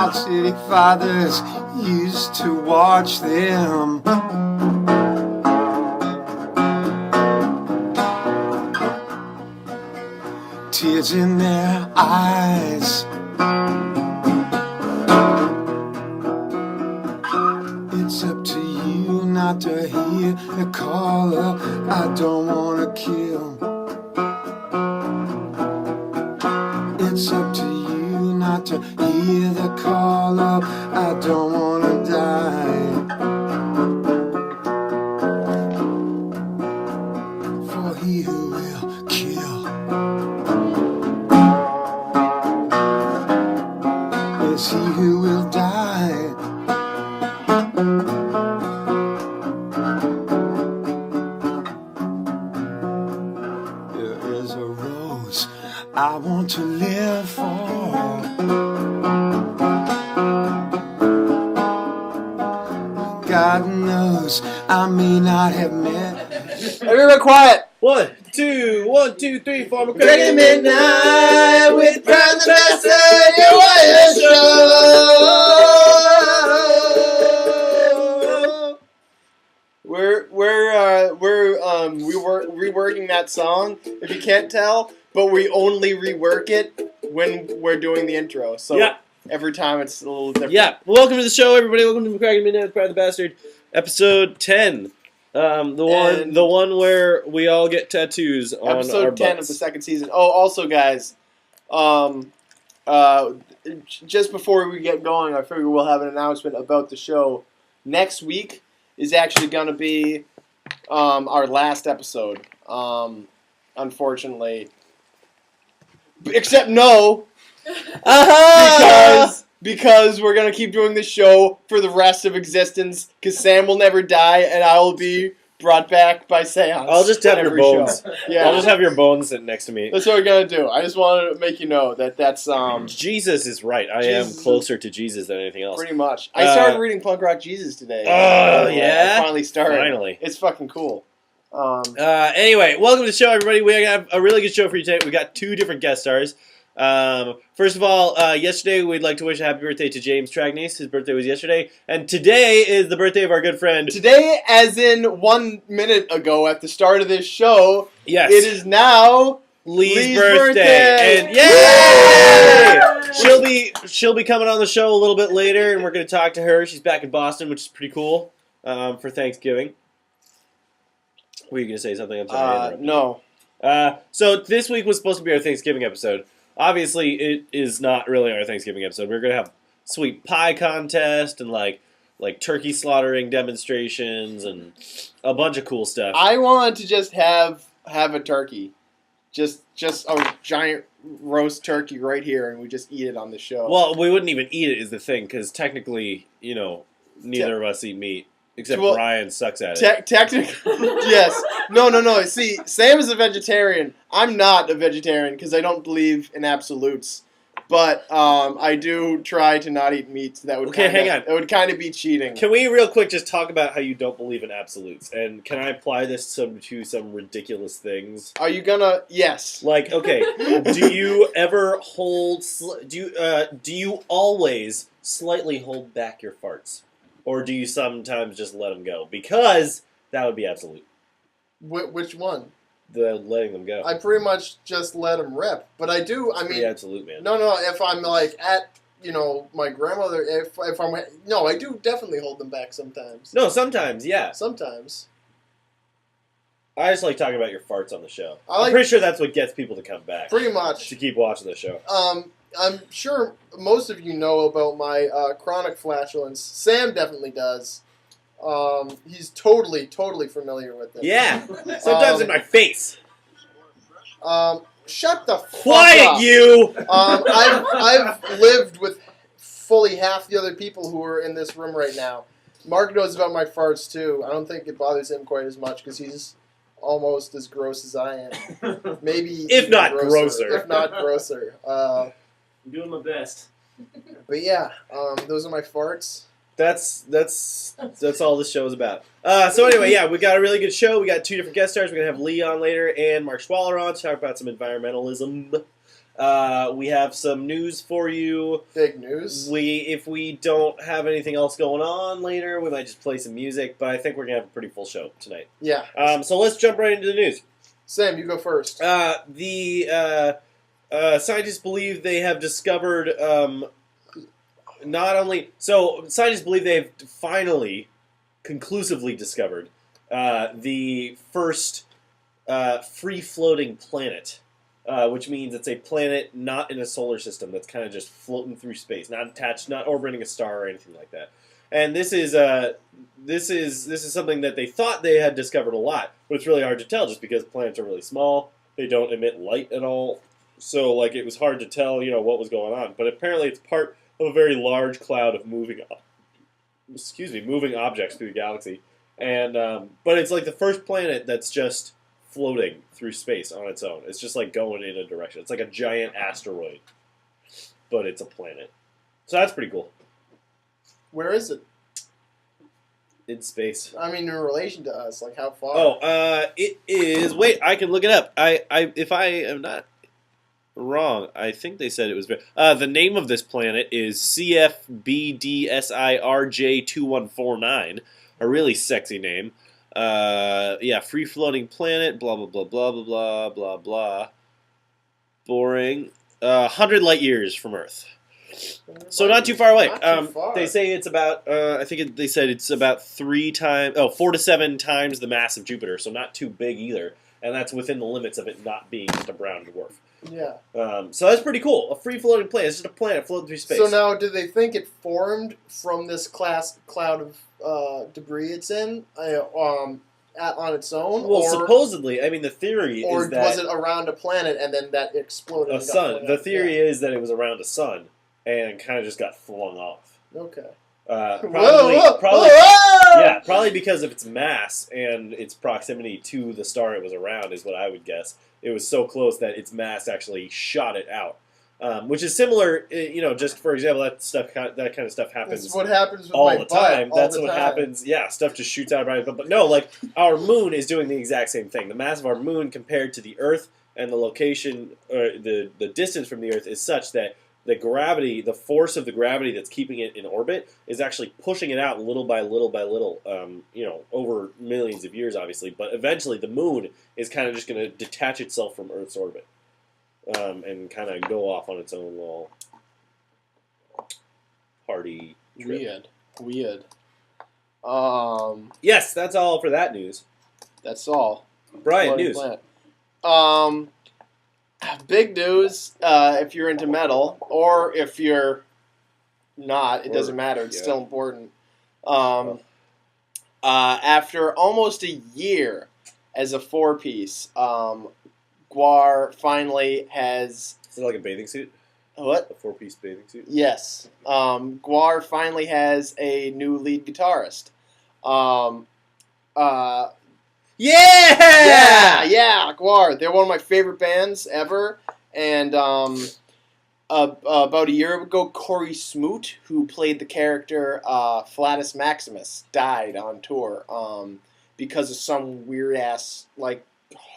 our city fathers used to watch them. Tears in their eyes. It's up to you not to hear the call up. I don't wanna kill. It's up to you not to hear the call up. I don't wanna die. For he who will kill is he who will die. There is a rose I want to live for. God knows I may not have met. Everyone quiet. 1, 2, 1, 2, 3, 4. McCracken midnight with Brian the Bassturd, your wireless show. We're reworking that song, if you can't tell, but we only rework it when we're doing the intro. So Yeah. every time it's a little different. Yeah. Welcome to the show, everybody. Welcome to McCracken Midnight with Brian the Bassturd, episode 10. The one where we all get tattoos on Episode our 10 butts. of the second season. Oh, also, guys, just before we get going, I figure we'll have an announcement about the show. Next week is actually going to be our last episode, unfortunately. Except no, because we're going to keep doing this show for the rest of existence, because Sam will never die, and I will be brought back by seance. I'll just have your every bones. show. Yeah. I'll just have your bones sitting next to me. That's what we're going to do. I just wanted to make you know that's Jesus is right. I Jesus am closer to Jesus than anything else. pretty much. I started reading Punk Rock Jesus today. Oh, yeah? I finally started. Finally. It's fucking cool. Anyway, welcome to the show, everybody. We have a really good show for you today. We got 2 different guest stars. First of all, yesterday we'd like to wish a happy birthday to James Tragnese. His birthday was yesterday. And today is the birthday of our good friend. Today, as in 1 minute ago at the start of this show, Yes. it is now Leigh's birthday. And yay! She'll be coming on the show a little bit later, and we're going to talk to her. She's back in Boston, which is pretty cool, for Thanksgiving. Were you going to say something? I'm sorry. no. So this week was supposed to be our Thanksgiving episode. Obviously, it is not really our Thanksgiving episode. We're going to have sweet pie contest and like turkey slaughtering demonstrations and a bunch of cool stuff. I wanted to just have a turkey. Just a giant roast turkey right here, and we just eat it on the show. Well, we wouldn't even eat it is the thing, because technically, neither of us eat meat. Except Brian sucks at it. Technically, yes. No. See, Sam is a vegetarian. I'm not a vegetarian because I don't believe in absolutes. But I do try to not eat meat. So that would hang on. It would kind of be cheating. Can we real quick just talk about how you don't believe in absolutes? And can I apply this to some ridiculous things? Are you gonna? Yes. Like, okay, do you ever hold? Do you always slightly hold back your farts? Or do you sometimes just let them go? Because that would be absolute. Which one? The letting them go. I pretty much just let them rip. But I do, I mean... Pretty absolute, man. No, if I'm like at, my grandmother, if I'm... No, I do definitely hold them back sometimes. No, sometimes, yeah. Sometimes. I just like talking about your farts on the show. I'm pretty sure that's what gets people to come back. Pretty much. To keep watching the show. I'm sure most of you know about my chronic flatulence. Sam definitely does. He's totally familiar with it. Yeah. Sometimes in my face. Shut the fuck Quiet, up. you! I've lived with fully half the other people who are in this room right now. Mark knows about my farts too. I don't think it bothers him quite as much because he's almost as gross as I am. Maybe if not grosser. If not grosser. I'm doing my best. But yeah, those are my farts. That's all this show is about. So anyway, yeah, we got a really good show. We got 2 different guest stars. We're gonna have Leigh on later and Mark Schwaller on to talk about some environmentalism. We have some news for you. Big news. If we don't have anything else going on later, we might just play some music. But I think we're gonna have a pretty full show tonight. Yeah. So let's jump right into the news. Sam, you go first. The scientists believe they have discovered scientists believe they've finally, conclusively discovered the first free-floating planet, which means it's a planet not in a solar system that's kind of just floating through space, not attached, not orbiting a star or anything like that. And this is something that they thought they had discovered a lot, but it's really hard to tell just because planets are really small. They don't emit light at all, so like it was hard to tell, what was going on. But apparently, it's part of a very large cloud of moving objects through the galaxy, and but it's like the first planet that's just floating through space on its own. It's just like going in a direction. It's like a giant asteroid, but it's a planet. So that's pretty cool. Where is it? In space. I mean, in relation to us, like how far? Oh, it is. Wait, I can look it up. If I am not wrong, I think they said it was. The name of this planet is CFBDSIRJ2149. A really sexy name. Free floating planet. Blah blah blah blah blah blah blah blah. Boring. 100 light years from Earth. So not too far away. Not too far. They say it's about. They said it's about 4 to 7 times the mass of Jupiter. So not too big either, and that's within the limits of it not being just a brown dwarf. Yeah. So that's pretty cool. A free floating planet. It's just a planet floating through space. So now, do they think it formed from this cloud of debris it's in on its own? Well, supposedly, I mean, the theory is that... Or was it around a planet and then that exploded? A sun. The theory is that it was around a sun and kind of just got flung off. Okay. Probably because of its mass and its proximity to the star it was around is what I would guess. It was so close that its mass actually shot it out, which is similar. Just for example, that kind of stuff happens. That's what happens with all my the time. Butt, That's all the what time. happens. Yeah, stuff just shoots out of our butt. But no, like our moon is doing the exact same thing. The mass of our moon compared to the Earth and the location, or the distance from the Earth is such that the gravity, the force of the gravity that's keeping it in orbit, is actually pushing it out little by little by little, over millions of years, obviously. But eventually the moon is kind of just going to detach itself from Earth's orbit and kind of go off on its own little party trip. Weird. Yes, that's all for that news. That's all. Brian, news. Big news, if you're into metal, or if you're not, it doesn't matter. It's still important. After almost a year as a 4-piece, Guar finally has... Is it like a bathing suit? What? A 4-piece bathing suit? Yes. Guar finally has a new lead guitarist. Yeah, Guar. They're one of my favorite bands ever. And about a year ago, Corey Smoot, who played the character Flatus Maximus, died on tour because of some weird-ass,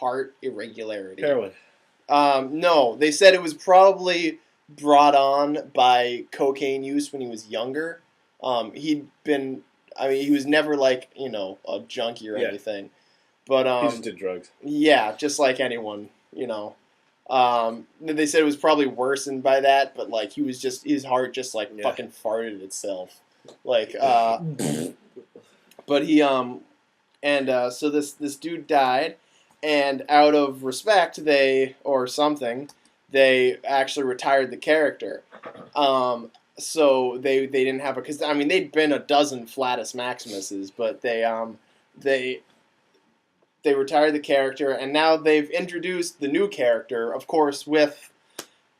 heart irregularity. Heroin. No, they said it was probably brought on by cocaine use when he was younger. He was never a junkie or anything. But he just did drugs. Yeah, just like anyone, They said it was probably worsened by that, but he was just his heart just fucking farted itself, But he so this dude died, and out of respect, they actually retired the character. So they didn't have because they'd been a dozen Flatus Maximuses, but they retired the character, and now they've introduced the new character, of course, with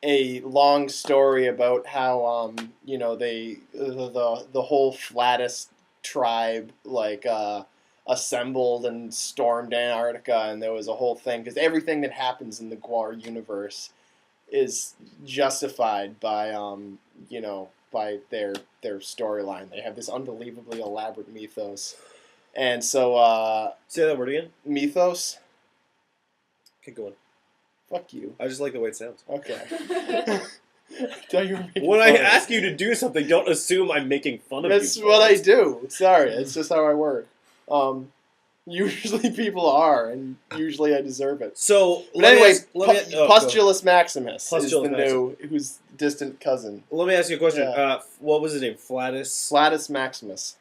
a long story about how the whole Flatus tribe assembled and stormed Antarctica, and there was a whole thing because everything that happens in the Guar universe is justified by by their storyline. They have this unbelievably elaborate mythos, and so Say that word again. mythos. Keep going. Fuck you. I just like the way it sounds. Okay. I thought you were making When fun I of me. ask you to do something, don't assume I'm making fun of That's you. what I do. Sorry, it's just how I work. Usually people are, and usually I deserve it. So, But anyway, go. Pustulus Maximus is Pustulus the new, who's distant cousin. Let me ask you a question. Yeah. What was his name? Flatus Maximus.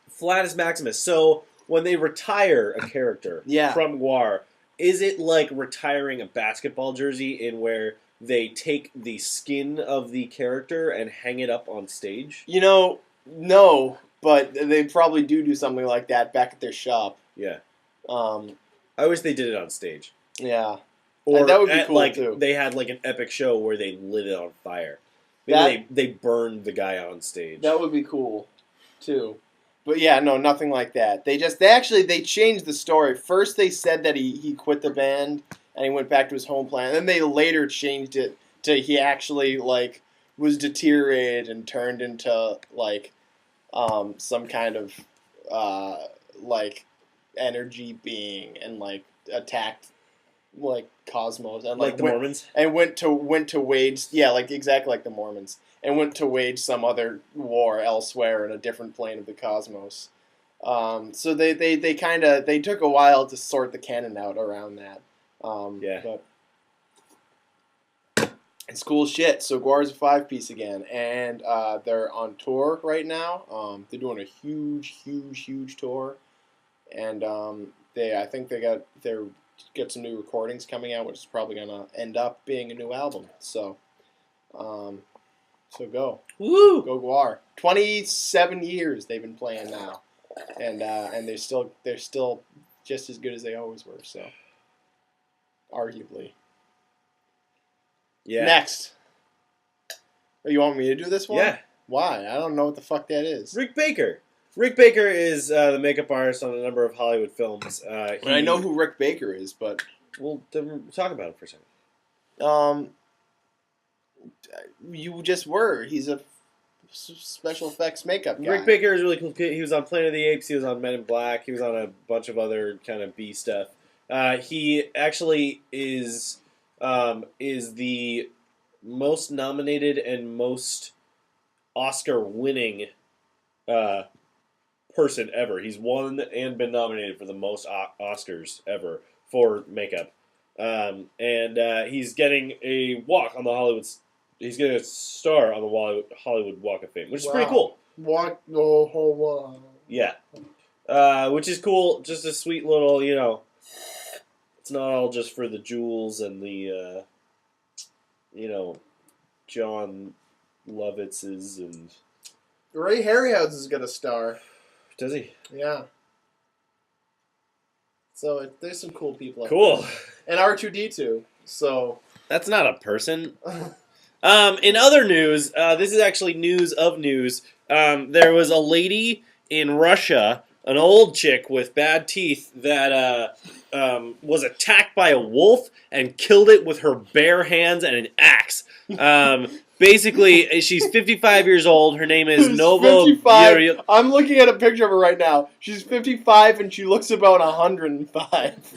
Maximus. So, when they retire a character Yeah. from Guar, is it like retiring a basketball jersey in where they take the skin of the character and hang it up on stage? You know, no, but they probably do something like that back at their shop. Yeah. Um, I wish they did it on stage. yeah. Or that would be at, cool, like, too. They had like an epic show where they lit it on fire. Maybe That- they burned the guy on stage. That would be cool, too. But yeah, no, nothing like that. They changed the story. First they said that he quit the band and he went back to his home planet. And then they later changed it to he actually like was deteriorated and turned into like some kind of like energy being and like attacked like cosmos and like the Mormons? and went to wage like exactly like the Mormons and went to wage some other war elsewhere in a different plane of the cosmos. So they took a while to sort the canon out around that. Yeah. But it's cool shit. So Guar's a 5-piece again, and they're on tour right now. They're doing a huge tour, and I think they got some new recordings coming out, which is probably gonna end up being a new album. So, go Guar. 27 years they've been playing now, and they're still just as good as they always were. So, arguably. Yeah. Next. Oh, you want me to do this one? Yeah. Why? I don't know what the fuck that is. Rick Baker. Rick Baker is the makeup artist on a number of Hollywood films. And I know who Rick Baker is, but Well, then talk about it for a second. You just were. He's a special effects makeup guy. Rick Baker is really cool. He was on Planet of the Apes. He was on Men in Black. He was on a bunch of other kind of B stuff. He actually is the most nominated and most Oscar-winning person ever. He's won and been nominated for the most Oscars ever for makeup. And he's getting a walk on the Hollywood. He's getting a star on the Hollywood Walk of Fame, which is pretty cool. Walk the whole world. Yeah. Which is cool. Just a sweet little, it's not all just for the jewels and the, John Lovitz's and... Ray Harryhausen's got a star. Does he? Yeah. So there's some cool people out Cool. there. And R2-D2. So... That's not a person. In other news, this is actually news of news. There was a lady in Russia, an old chick with bad teeth, that was attacked by a wolf and killed it with her bare hands and an axe. Basically, she's 55 years old. Her name is Novo. 55. I'm looking at a picture of her right now. She's 55 and she looks about 105.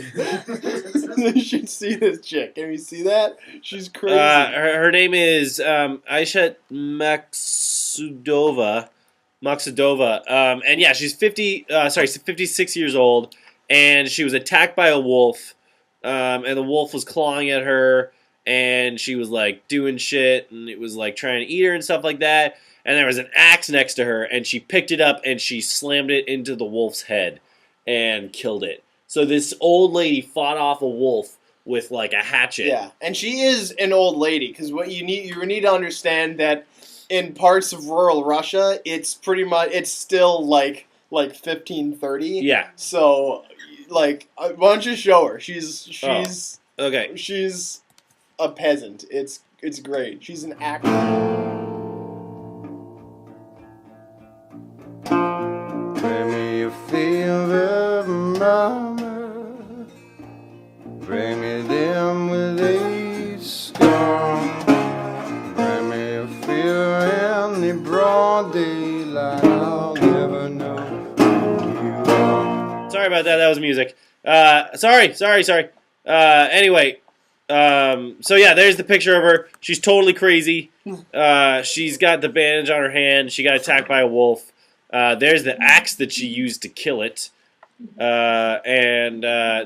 You should see this chick. Can you see that? She's crazy. Her name is Aisha Maksudova. And yeah, she's 56 years old, and she was attacked by a wolf, and the wolf was clawing at her, and she was like doing shit, and it was like trying to eat her and stuff like that, and there was an axe next to her, and she picked it up and she slammed it into the wolf's head and killed it. So this old lady fought off a wolf with like a hatchet. Yeah, and she is an old lady, because what you need to understand that in parts of rural Russia, it's still like 1530. Yeah. So, like, why don't you show her? She's Okay. She's a peasant. It's great. She's an actor. Play me a favorite mama. Bring me them with a storm. Bring me a fear and the broad. broad daylight, I'll never know who you are. Sorry about that. That was music. Sorry. Anyway, so yeah, there's the picture of her. She's totally crazy. She's got the bandage on her hand. She got attacked by a wolf. There's the axe that she used to kill it. And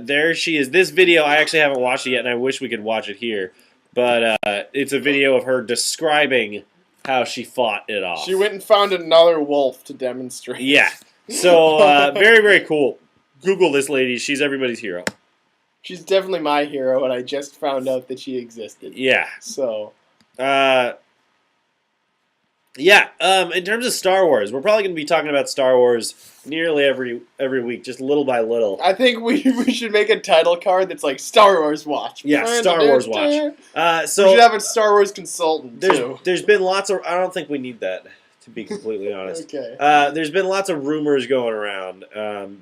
there she is. This video, I actually haven't watched it yet, and I wish we could watch it here. But it's a video of her describing how she fought it off. She went and found another wolf to demonstrate. Yeah. So, very, very cool. Google this lady. She's everybody's hero. She's definitely my hero, and I just found out that she existed. Yeah. So. Yeah. In terms of Star Wars, we're probably going to be talking about Star Wars nearly every week, just little by little. I think we should make a title card that's like Star Wars Watch. Yeah, Star Wars Watch. So we should have a Star Wars consultant, too. There's been lots of... I don't think we need that, to be completely honest. Okay. There's been lots of rumors going around.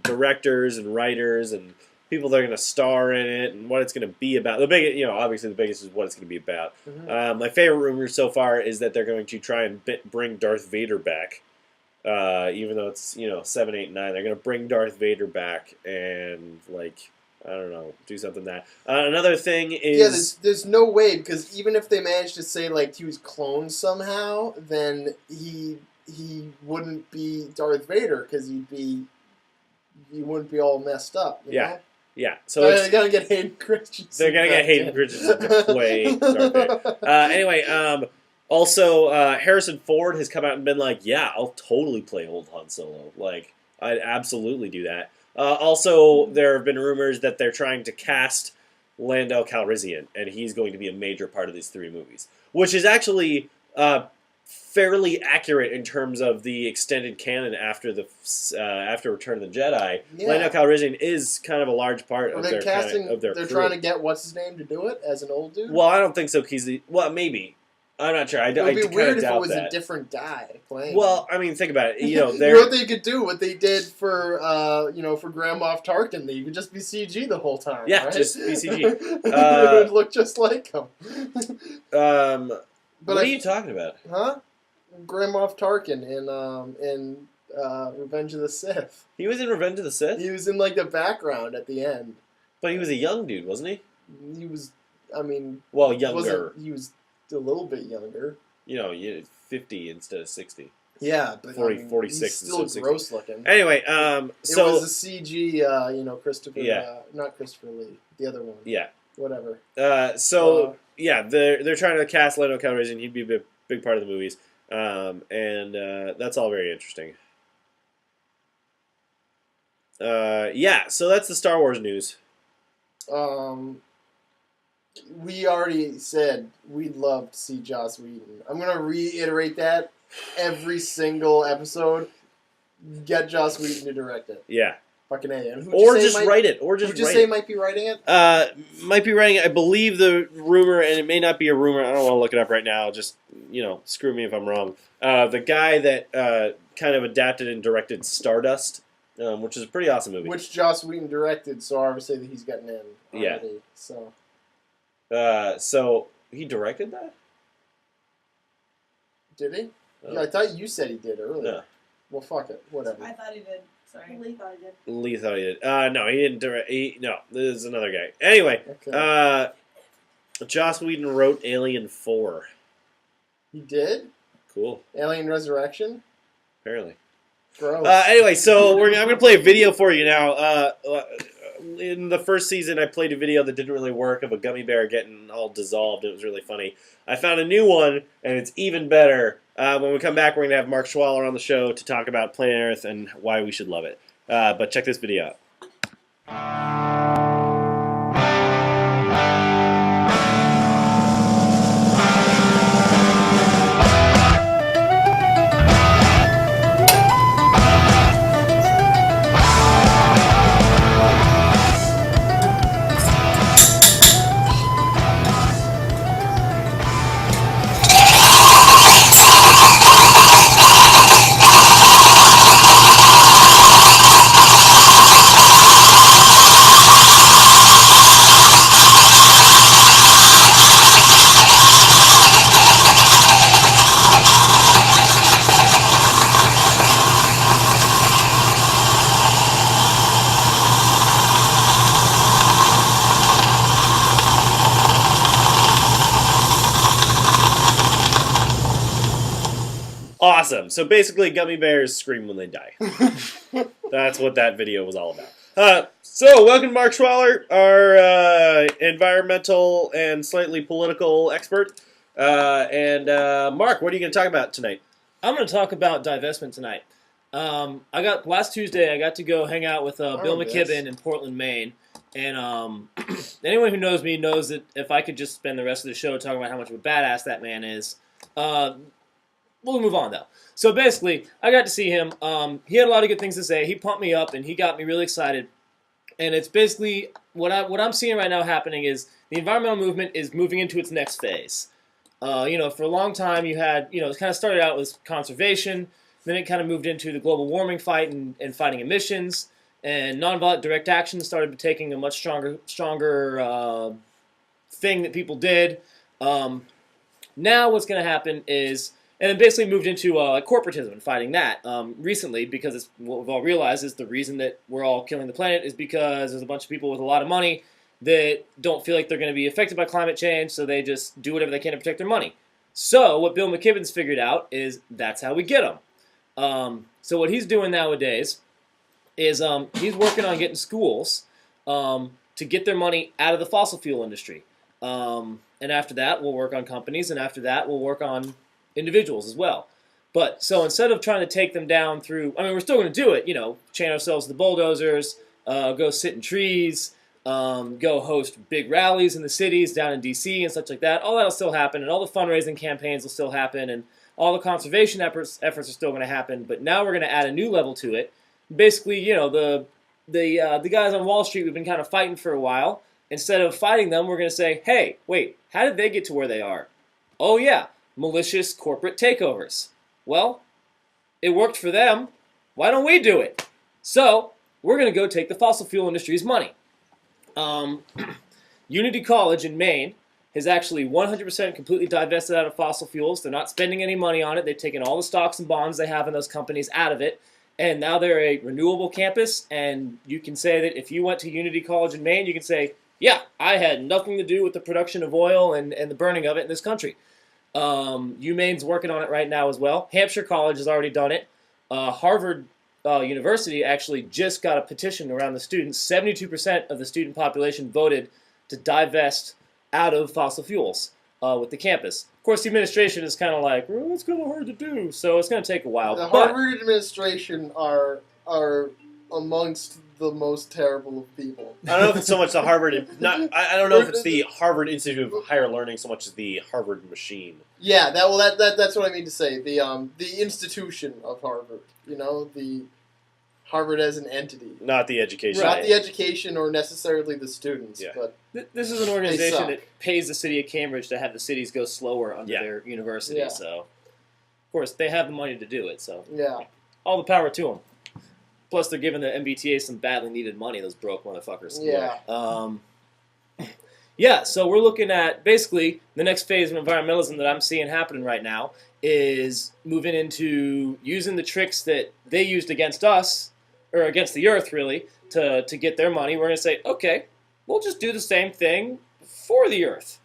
Directors and writers and people that are going to star in it and what it's going to be about. The big, obviously the biggest is what it's going to be about. Mm-hmm. My favorite rumor so far is that they're going to try and bring Darth Vader back. Even though it's 7, 8, 9, they're going to bring Darth Vader back and I don't know, do something that. Another thing is there's no way, because even if they managed to say he was cloned somehow, then he wouldn't be Darth Vader because he wouldn't be all messed up. You know? Yeah, so they're gonna get Hayden Christensen. They're gonna get Hayden Christensen to play Darth Vader. Anyway, also Harrison Ford has come out and been like, "Yeah, I'll totally play old Han Solo. I'd absolutely do that." Also, there have been rumors that they're trying to cast Lando Calrissian, and he's going to be a major part of these 3 movies, which is actually fairly accurate in terms of the extended canon after Return of the Jedi. Yeah. Lando Calrissian is kind of a large part of their casting. their they're crew. trying to get what's his name to do it as an old dude. Well, I don't think so. Maybe. I'm not sure. It would be weird if it was that. a different guy playing. Well, I mean, think about it. you know what they could do? What they did for for Grand Moff Tarkin? You could just be CG the whole time. Yeah, right? just be CG. It would look just like him. What are you talking about? Huh? Grand Moff Tarkin in Revenge of the Sith. He was in Revenge of the Sith? He was in the background at the end. But he was a young dude, wasn't he? He was, younger. He was a little bit younger. 50 instead of 60. Yeah, but 46 he's still gross looking. Anyway, it was a CG, Christopher. Yeah. Not Christopher Lee, the other one. Yeah. Whatever. Yeah, they're trying to cast Lando Calrissian. He'd be a big part of the movies, and that's all very interesting. Yeah, so that's the Star Wars news. We already said we'd love to see Joss Whedon. I'm gonna reiterate that every single episode. Get Joss Whedon to direct it. Yeah. Fucking A. And write it. Or just who'd you write say it. might be writing it? Might be writing it. I believe the rumor, and it may not be a rumor. I don't want to look it up right now. Just, screw me if I'm wrong. The guy that kind of adapted and directed Stardust, which is a pretty awesome movie. Which Joss Whedon directed, so I would say that he's gotten in already. Yeah. So. So he directed that? Did he? Yeah, I thought you said he did earlier. No. Well, fuck it. Whatever. I thought he did. Sorry. Leigh thought he did. Leigh thought he did. No, he didn't direct. No, this is another guy. Anyway, Okay. Joss Whedon wrote Alien 4. He did? Cool. Alien Resurrection? Apparently. Gross. Anyway, so I'm going to play a video for you now. In the first season, I played a video that didn't really work of a gummy bear getting all dissolved. It was really funny. I found a new one, and it's even better. When we come back, we're going to have Mark Schwaller on the show to talk about Planet Earth and why we should love it. But check this video out. Awesome. So basically, gummy bears scream when they die. That's what that video was all about. So welcome Mark Schwaller, our environmental and slightly political expert. Mark, what are you going to talk about tonight? I'm going to talk about divestment tonight. Last Tuesday, I got to go hang out with Bill McKibben in Portland, Maine. And anyone who knows me knows that if I could just spend the rest of the show talking about how much of a badass that man is, we'll move on, though. So basically, I got to see him. He had a lot of good things to say. He pumped me up, and he got me really excited. And it's basically what I'm seeing right now happening is the environmental movement is moving into its next phase. For a long time, you had, it kind of started out with conservation, then it kind of moved into the global warming fight and fighting emissions, and nonviolent direct action started taking a much stronger thing that people did. Now what's going to happen is, and then basically moved into corporatism and fighting that recently, because it's, what we've all realized is the reason that we're all killing the planet is because there's a bunch of people with a lot of money that don't feel like they're going to be affected by climate change, so they just do whatever they can to protect their money. So what Bill McKibben's figured out is that's how we get them. So what he's doing nowadays is he's working on getting schools to get their money out of the fossil fuel industry. And after that, we'll work on companies, and after that, we'll work on individuals as well. But so instead of trying to take them down through, we're still going to do it, chain ourselves to the bulldozers, go sit in trees, go host big rallies in the cities down in D.C. and such like that. All that'll still happen, and all the fundraising campaigns will still happen, and all the conservation efforts are still going to happen. But now we're going to add a new level to it. Basically, the guys on Wall Street we've been kind of fighting for a while. Instead of fighting them, we're going to say, hey, wait, how did they get to where they are? Oh yeah, malicious corporate takeovers. Well, it worked for them. Why don't we do it? So we're going to go take the fossil fuel industry's money. Unity College in Maine has actually 100% completely divested out of fossil fuels. They're not spending any money on it. They've taken all the stocks and bonds they have in those companies out of it. And now they're a renewable campus. And you can say that if you went to Unity College in Maine, you can say, yeah, I had nothing to do with the production of oil and the burning of it in this country. UMaine's working on it right now as well. Hampshire College has already done it. Harvard University actually just got a petition around the students. 72% of the student population voted to divest out of fossil fuels with the campus. Of course, the administration is kind of like, well, it's kind of hard to do, so it's going to take a while. The Harvard administration are amongst the most terrible of people. I don't know if it's so much the Harvard. I don't know if it's the Harvard Institute of Higher Learning so much as the Harvard machine. Yeah, that's what I mean to say. The institution of Harvard. The Harvard as an entity, Not the education. not the education or necessarily the students. Yeah. But This is an organization that pays the city of Cambridge to have the cities go slower under their university. Yeah. So, of course, they have the money to do it. So, yeah, all the power to them. Plus, they're giving the MBTA some badly needed money. Those broke motherfuckers. yeah. So we're looking at basically the next phase of environmentalism that I'm seeing happening right now is moving into using the tricks that they used against us, or against the Earth, really, to get their money. We're going to say, okay, we'll just do the same thing for the Earth.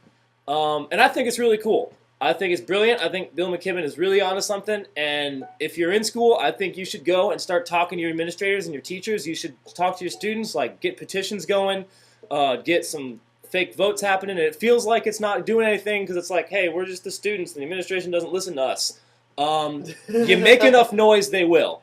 And I think it's really cool. I think it's brilliant. I think Bill McKibben is really onto something. And if you're in school, I think you should go and start talking to your administrators and your teachers. You should talk to your students, get petitions going, get some fake votes happening. And it feels like it's not doing anything because it's like, hey, we're just the students and the administration doesn't listen to us. You make enough noise, they will.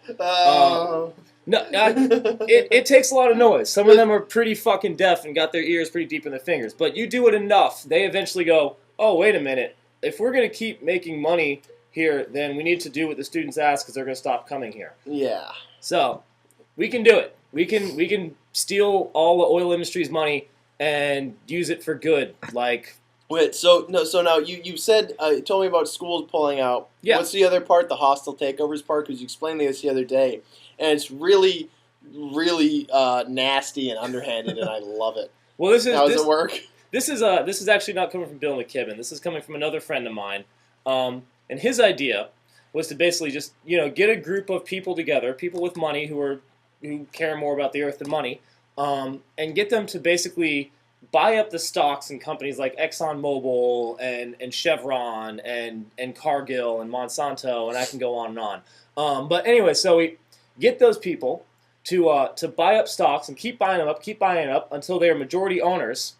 It takes a lot of noise. Some of them are pretty fucking deaf and got their ears pretty deep in their fingers. But you do it enough, they eventually go, oh, wait a minute. If we're going to keep making money here, then we need to do what the students ask because they're going to stop coming here. Yeah. So, we can do it. We can steal all the oil industry's money and use it for good. Wait, so now you said you told me about schools pulling out. Yeah. What's the other part? The hostile takeovers part? Because you explained this the other day, and it's really, really nasty and underhanded, and I love it. Well, How does it work? This is actually not coming from Bill McKibben. This is coming from another friend of mine. And his idea was to basically just get a group of people together, people with money who care more about the earth than money, and get them to basically buy up the stocks in companies like ExxonMobil and Chevron and Cargill and Monsanto, and I can go on and on. But anyway, so we get those people to buy up stocks and keep buying them up until they are majority owners.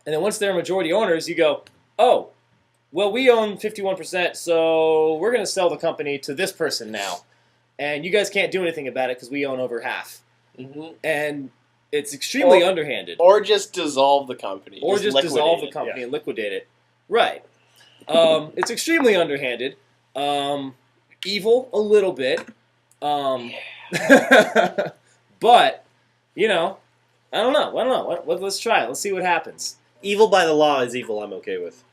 And then once they're majority owners, you go, oh, well, we own 51%, so we're going to sell the company to this person now. And you guys can't do anything about it because we own over half. Mm-hmm. And it's extremely underhanded. Or just dissolve the company. Or just dissolve the company and liquidate it. Right. It's extremely underhanded. Evil a little bit. But, you know, I don't know. Let's try it. Let's see what happens. Evil by the law is evil I'm okay with.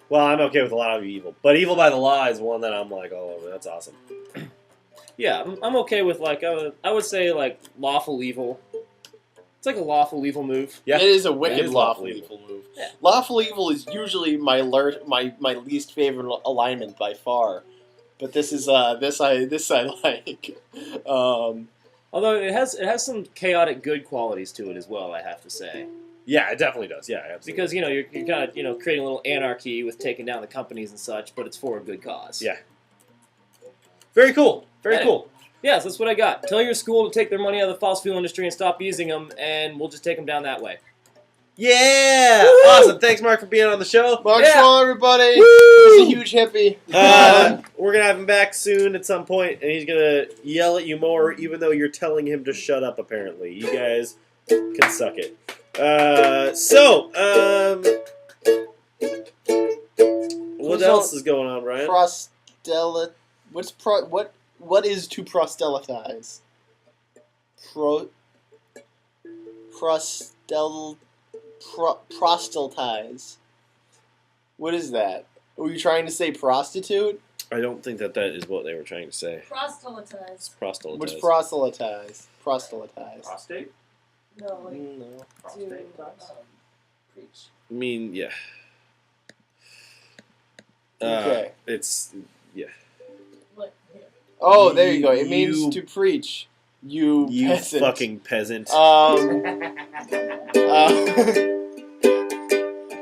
Well, I'm okay with a lot of evil. But evil by the law is one that I'm like all over. That's awesome. Yeah, I'm okay with, like, I would say, like, lawful evil. It's like a lawful evil move. Yeah. It is a wicked It is lawful lawful evil move. Yeah. Lawful evil is usually my least favorite alignment by far. But this is this I like. Although it has some chaotic good qualities to it as well, I have to say. Yeah, it definitely does. Yeah, absolutely. Because, you know, you're kind of, creating a little anarchy with taking down the companies and such, but it's for a good cause. Yeah. Very cool. Very cool. Yes, that's what I got. Tell your school to take their money out of the fossil fuel industry and stop using them, and we'll just take them down that way. Yeah! Woo! Awesome. Thanks, Mark, for being on the show. Mark Yeah. Schwall, everybody. Woo! He's a huge hippie. We're going to have him back soon at some point, and he's going to yell at you more, even though you're telling him to shut up, apparently. You guys can suck it. What else is going on, Ryan? What is to proselytize? Proselytize. What is that? Were you trying to say prostitute? I don't think that is what they were trying to say. Proselytize. Proselytize. What's proselytize? Proselytize. Prostate? No, like No. to preach. I mean, yeah. Okay. It's, yeah. What? Yeah. Oh, there you go. It means You- to preach. You peasant. Fucking peasant.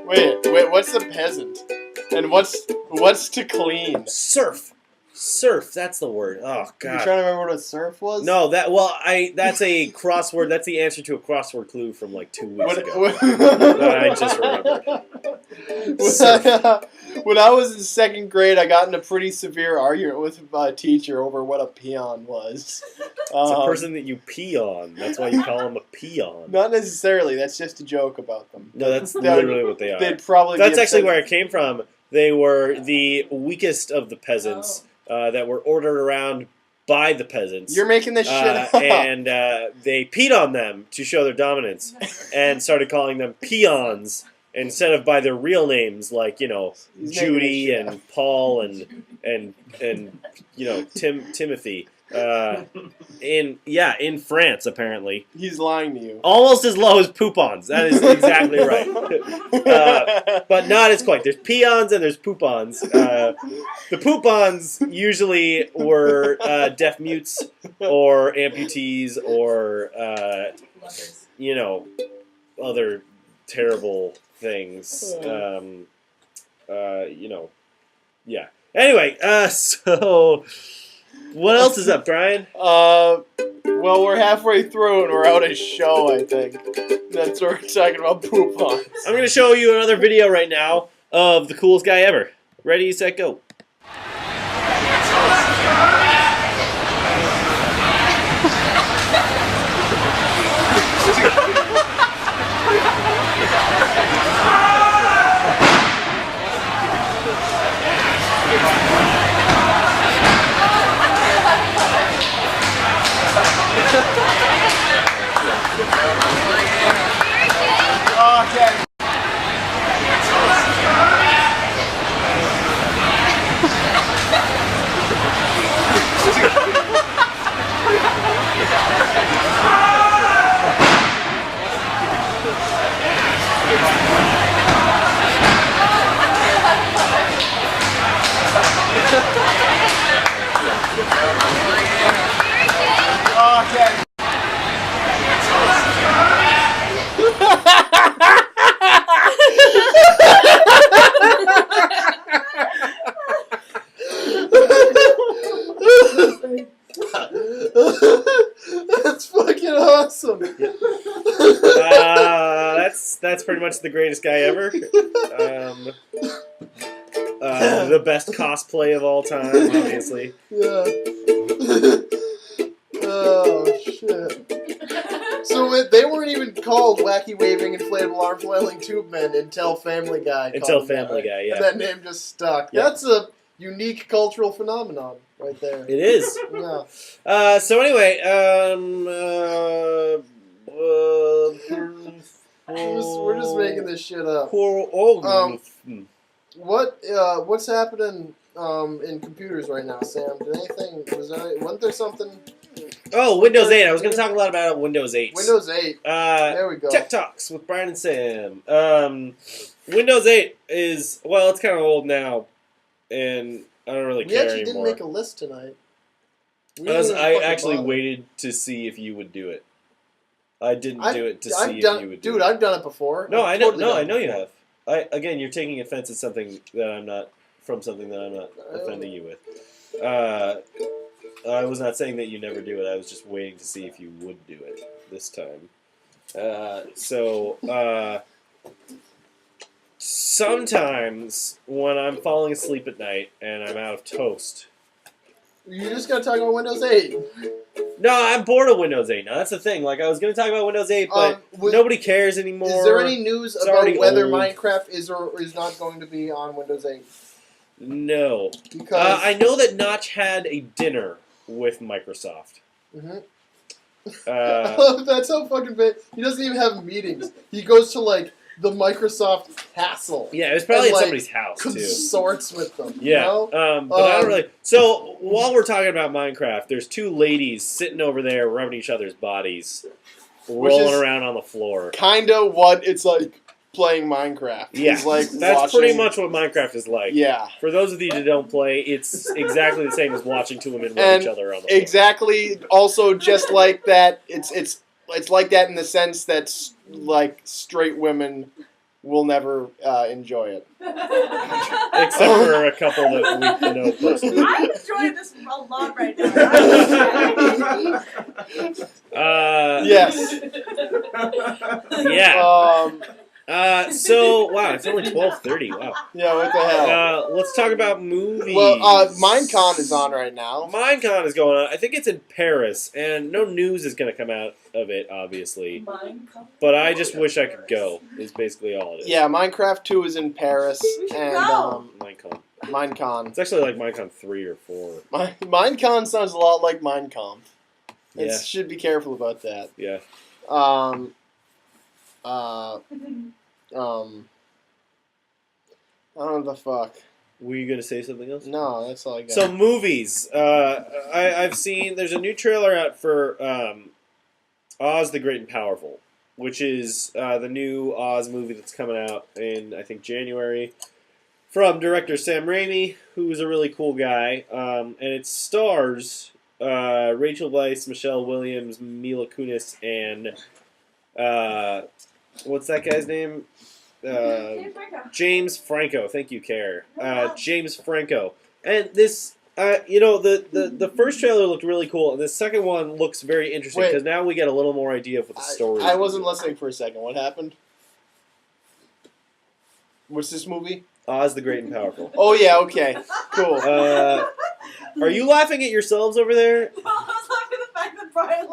Wait. What's a peasant? And what's to clean? Surf. Surf, that's the word. Oh, You God. trying to remember what a surf was? No, that's a crossword. That's the answer to a crossword clue from like 2 weeks ago. I just remembered. When I was in second grade, I got in a pretty severe argument with a teacher over what a peon was. It's a person that you pee on. That's why you call them a peon. Not necessarily. That's just a joke about them. No, that's literally what they are. They'd probably. That's be actually upset. where it came from. They were the weakest of the peasants that were ordered around by the peasants. You're making this shit up. And they peed on them to show their dominance and started calling them peons instead of by their real names like, you know, He's making Judy this shit and Paul and you know, Timothy. In France, apparently. He's lying to you. Almost as low as poupons. That is exactly right. But not as quite. There's peons and there's poupons. The poupons usually were deaf mutes or amputees or, you know, other terrible things. You know, yeah. Anyway, so what else is up, Brian? Well, we're halfway through and we're out of show, I think. That's what we're talking about poupons. I'm going to show you another video right now of the coolest guy ever. Ready, set, go. Okay. Bassturds, pretty much the greatest guy ever. The best cosplay of all time, obviously. Yeah. Oh shit. So they weren't even called wacky waving inflatable arm flailing tube men until Family Guy. Until called them that, Family right? Guy, yeah. And that name just stuck. Yeah. That's a unique cultural phenomenon right there. It is. Yeah. So anyway, We're just making this shit up. What's happening in computers right now, Sam? Wasn't there something? Oh, Windows 8. I was going to talk a lot about Windows 8. Windows 8. There we go. Tech Talks with Brian and Sam. Windows 8 is, well, it's kind of old now, and I don't really We care actually anymore. didn't make a list tonight. We didn't even I fucking actually bother. waited to see if you would do it. I didn't do it to see I've if done, you would do dude, it. I've done it before. No, I've I know. totally No, done I it know you before. have. Again, you're taking offense at something that I'm not offending you with. I was not saying that you never do it. I was just waiting to see if you would do it this time. Sometimes when I'm falling asleep at night and I'm out of toast. You just gotta talk about Windows 8. No, I'm bored of Windows 8 now. That's the thing. Like, I was going to talk about Windows 8, but nobody cares anymore. Is there any news It's about already whether old. Minecraft is or is not going to be on Windows 8? No. Because I know that Notch had a dinner with Microsoft. Mhm. Uh, That's how fucking bad. He doesn't even have meetings. He goes to like the Microsoft castle. yeah, it was probably And, at like, somebody's house, too. Consorts with them. Yeah, You know? but I don't really. So while we're talking about Minecraft, there's two ladies sitting over there rubbing each other's bodies, rolling is- around on the floor. Kinda what it's like playing Minecraft. Yeah, It's like that's watching, pretty much what Minecraft is like. Yeah, For those of you that don't play, it's exactly the same as watching two women rub And each other on the floor. exactly. Also, just like that, it's like that in the sense that like straight women will never enjoy it. Except for a couple that we know personally. I'm enjoying this a lot right now. Yes. Yeah. So wow, it's only 12:30. Wow. Yeah. What the hell? Let's talk about movies. Well, Minecon is on right now. Minecon is going on. I think it's in Paris, and no news is going to come out of it, obviously. But I just wish I could go. Is basically all it is. Yeah, Minecraft 2 is in Paris, We should and go. Minecon. Minecon. It's actually like Minecon 3 or 4. Minecon sounds a lot like Minecon. Yeah. Should be careful about that. Yeah. I don't know the fuck. Were you going to say something else? No, that's all I got. So movies. I've seen. There's a new trailer out for Oz the Great and Powerful, which is the new Oz movie that's coming out in I think January, from director Sam Raimi, who is a really cool guy, and it stars Rachel Weisz, Michelle Williams, Mila Kunis, and what's that guy's name? James Franco. Thank you, Care. James Franco. And this, the first trailer looked really cool, and the second one looks very interesting Wait. because now we get a little more idea of what the story is. I wasn't listening for a second. What happened? What's this movie? Oz the Great and Powerful. Oh yeah, okay, cool. Are you laughing at yourselves over there? No, I was laughing at the fact that Brian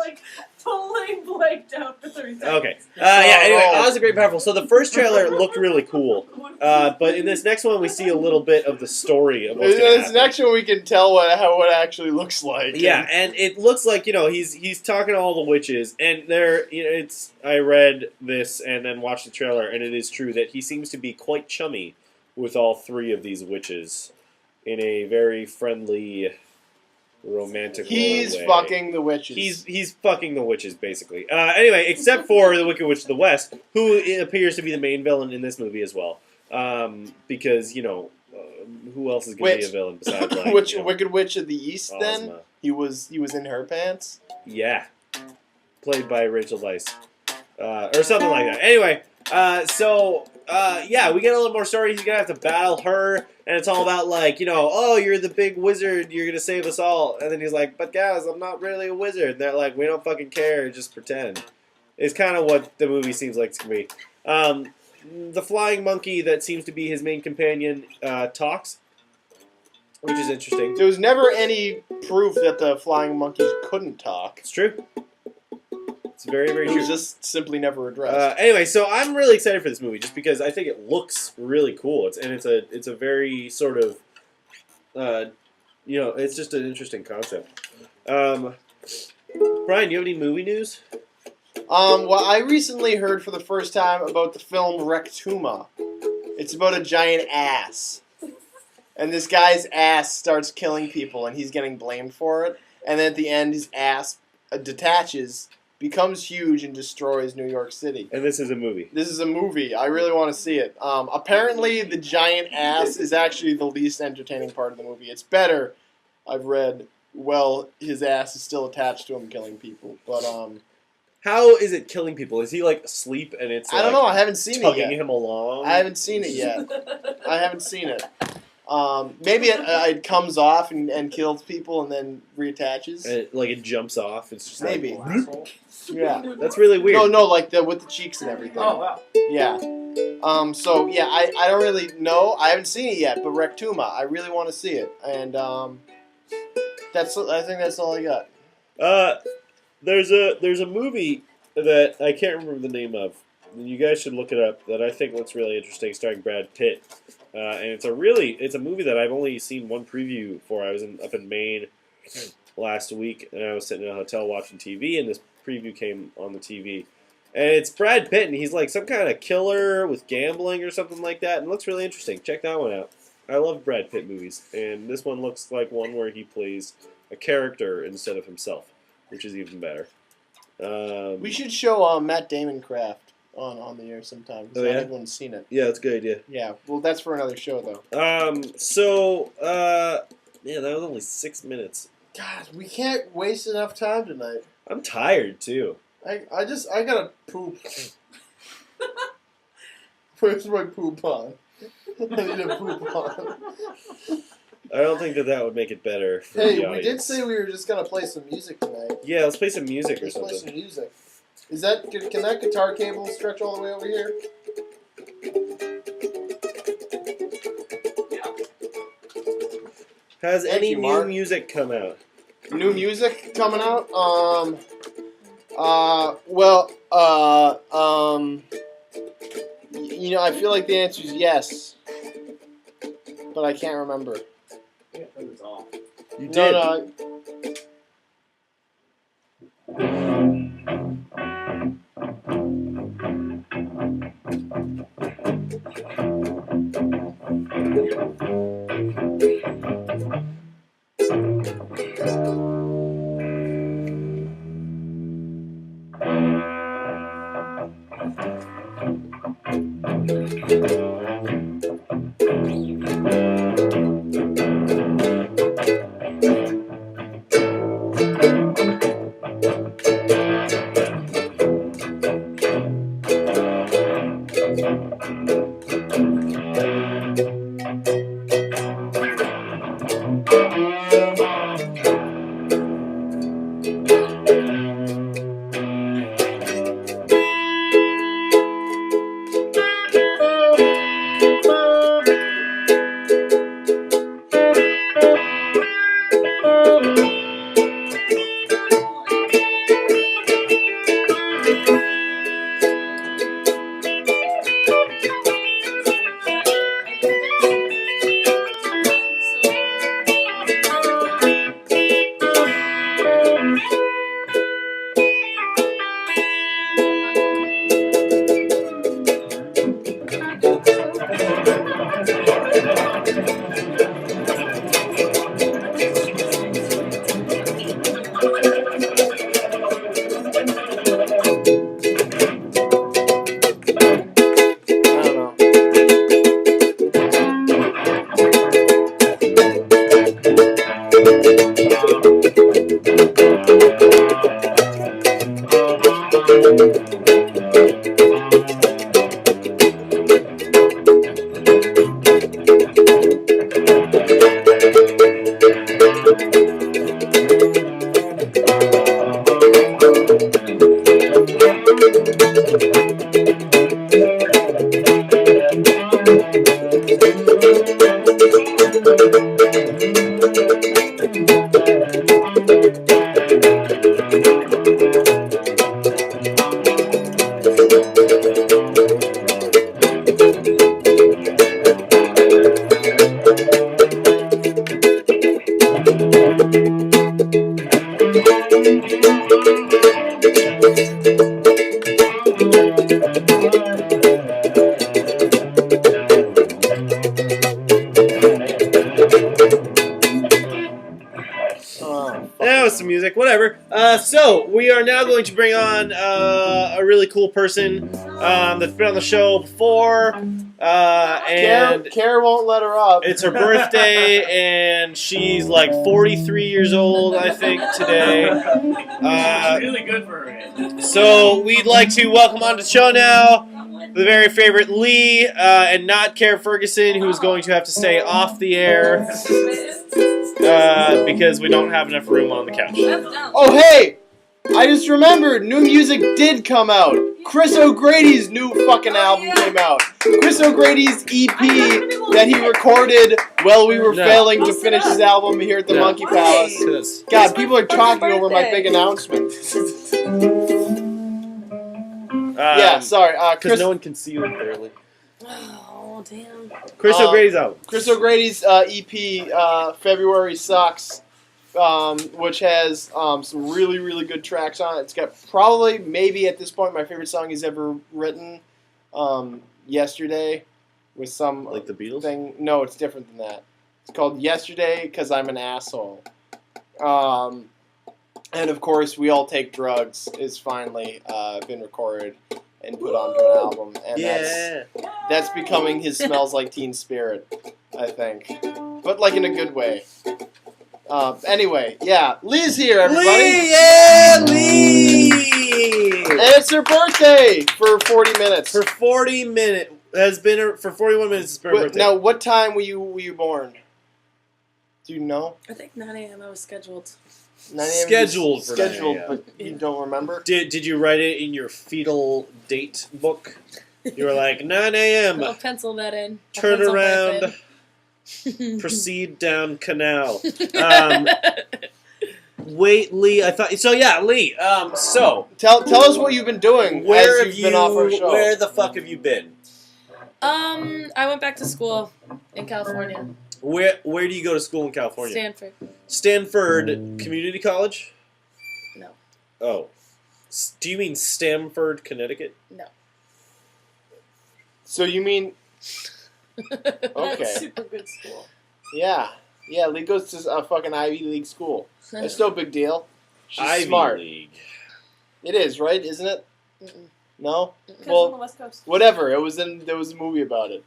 totally blanked out for 30 seconds. Okay. Anyway, Oz the Great and Powerful. So the first trailer looked really cool, but in this next one we see a little bit of the story of what's going to This happen. next one we can tell what it actually looks like. Yeah, and it looks like he's talking to all the witches, and it's. I read this and then watched the trailer, and it is true that he seems to be quite chummy with all three of these witches in a very friendly, romantic He's way. fucking the witches. He's fucking the witches, basically. Anyway, except for the Wicked Witch of the West, who appears to be the main villain in this movie as well. Because who else is going to be a villain besides Wicked Witch of the East? Ozma. Then he was in her pants. Yeah, played by Rachel Weisz, or something like that. Anyway, we get a little more story. He's gonna have to battle her, and it's all about oh, you're the big wizard, you're gonna save us all. And then he's like, but guys, I'm not really a wizard. And they're like, we don't fucking care, just pretend. It's kind of what the movie seems like to me. the flying monkey that seems to be his main companion talks, which is interesting. There was never any proof that the flying monkeys couldn't talk. It's true. It's very, very It true. was just simply never addressed. Anyway, so I'm really excited for this movie just because I think it looks really cool. It's a very sort of, it's just an interesting concept. Brian, do you have any movie news? Well, I recently heard for the first time about the film Rectuma. It's about a giant ass. And this guy's ass starts killing people, and he's getting blamed for it. And then at the end, his ass detaches, becomes huge, and destroys New York City. And this is a movie. This is a movie. I really want to see it. Apparently, the giant ass is actually the least entertaining part of the movie. It's better, I've read. Well, his ass is still attached to him killing people. But, How is it killing people? Is he like asleep and it's I don't know. I haven't seen it tugging yet. him along? I haven't seen it yet. I haven't seen it. Maybe it comes off and kills people and then reattaches. It jumps off. It's just Maybe. like, Yeah. that's really weird. No, like with the cheeks and everything. Oh wow. Yeah. So yeah, I don't really know. I haven't seen it yet, but Rectuma, I really want to see it, and I think that's all I got. There's a movie that I can't remember the name of. You guys should look it up. That I think looks really interesting, starring Brad Pitt. And it's a movie that I've only seen one preview for. I was up in Maine last week, and I was sitting in a hotel watching TV, and this preview came on the TV. And it's Brad Pitt, and he's like some kind of killer with gambling or something like that, and it looks really interesting. Check that one out. I love Brad Pitt movies, and this one looks like one where he plays a character instead of himself, which is even better. We should show Matt Damon Craft on the air sometime. 'Cause Oh, not yeah? everyone's seen it. Yeah, that's a good idea. Yeah, well, that's for another show, though. Yeah, that was only 6 minutes. God, we can't waste enough time tonight. I'm tired, too. I gotta poop. Where's my poop on? I need a poop on. I don't think that would make it better for the Hey, we audience. did say we were just gonna play some music tonight. Yeah, let's play some music or Let's play something. some music. Can that guitar cable stretch all the way over here? Has Thank any you, new Mark. music come out? New music coming out? I feel like the answer is yes, but I can't remember. You did. No. That was some music, whatever. So, we are now going to bring on a really cool person that's been on the show before. And Kara won't let her up. it's her birthday, and she's like 43 years old, I think, today. really good for her age. So, we'd like to welcome onto the show now the very favorite Leigh, and not Kara Ferguson, who's going to have to stay off the air because we don't have enough room on the couch. Oh, hey! I just remembered, new music did come out. Chris O'Grady's new fucking album came out. Chris O'Grady's EP that he recorded while we were failing to finish his album here at the Monkey Palace. God, people are talking over my big announcement. Yeah, sorry. Because no one can see you clearly. Oh, damn. Chris O'Grady's album. Chris O'Grady's EP, February Sucks, which has some really, really good tracks on it. It's got probably, maybe at this point, my favorite song he's ever written, Yesterday, with some... Like the Beatles? Thing. No, it's different than that. It's called Yesterday, 'Cause I'm an Asshole. And of course, We All Take Drugs is finally been recorded and put onto an album. And that's becoming his Smells Like Teen Spirit, I think. But like in a good way. Anyway, yeah. Leigh's here, everybody. Leigh! Yeah, Leigh! And it's her birthday for 40 minutes. For 40 minutes. Has been her, for 41 minutes, it's been her birthday. Now, what time were you born? Do you know? I think 9 a.m. I was scheduled. 9 a.m. Scheduled for 9 Scheduled, a.m. but you don't remember? Did you write it in your fetal date book? You were like, 9 a.m. I'll pencil that in. I'll Turn pencil that around. in. Proceed down canal. Wait, Leigh. I thought so. Yeah, Leigh. So Tell us what you've been doing. where as have you've been off our show. Where the fuck have you been? I went back to school in California. Where do you go to school in California? Stanford. Stanford Community College? No. Oh. Do you mean Stamford, Connecticut? No. So you mean? That's super good school. Yeah. Leigh goes to a fucking Ivy League school. It's no big deal. She's Ivy smart. League. It is, right? Isn't it? Mm-mm. No. Because Well, on the West Coast. Whatever. There was a movie about it.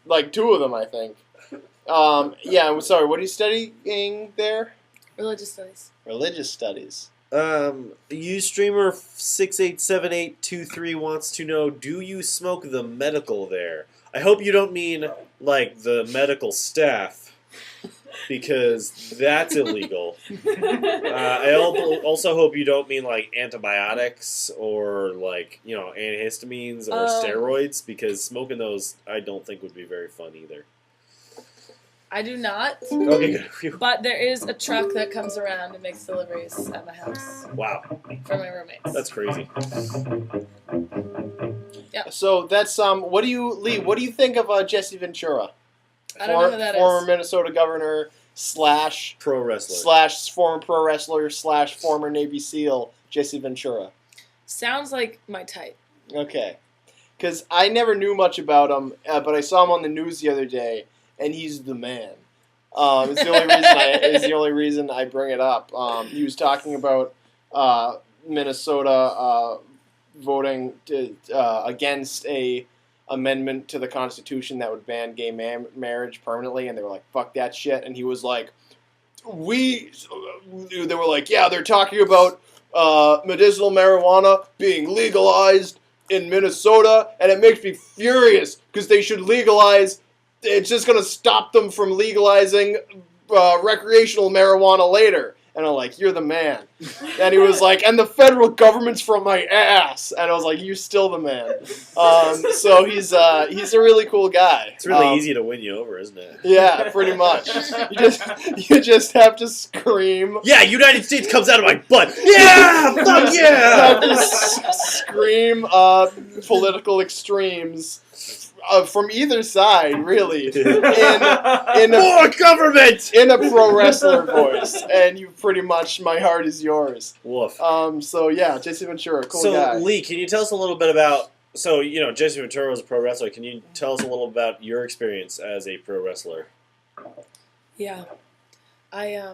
Like 2 of them, I think. Yeah. I'm sorry. What are you studying there? Religious studies. Religious studies. Ustreamer 687823 wants to know: do you smoke the medical there? I hope you don't mean like the medical staff, because that's illegal. I also hope you don't mean like antibiotics or like antihistamines or steroids, because smoking those I don't think would be very fun either. I do not. Okay, good. Phew. But there is a truck that comes around and makes deliveries at my house Wow, for my roommates. that's crazy. So that's What do you think of Jesse Ventura? I don't know who that former is. Minnesota governor / Pro wrestler. / former pro wrestler / former Navy SEAL Jesse Ventura. Sounds like my type. Okay, because I never knew much about him, but I saw him on the news the other day, and he's the man. It's the only reason I bring it up. He was talking about Minnesota voting against a amendment to the Constitution that would ban gay marriage permanently, and they were like, "Fuck that shit." And he was like, They were like, "Yeah, they're talking about medicinal marijuana being legalized in Minnesota, and it makes me furious because they should legalize. It's just going to stop them from legalizing recreational marijuana later." And I'm like, you're the man. And he was like, and the federal government's from my ass. And I was like, you're still the man. So he's a really cool guy. It's really easy to win you over, isn't it? Yeah, pretty much. You just have to scream. Yeah, United States comes out of my butt. Yeah, fuck You have yeah. to scream political extremes from either side, really, in More government. a pro wrestler voice, and you pretty much, my heart is yours. Woof. So yeah, Jesse Ventura, cool So, guy. Leigh, can you tell us a little bit about? So, Jesse Ventura was a pro wrestler. Can you tell us a little about your experience as a pro wrestler? Yeah. I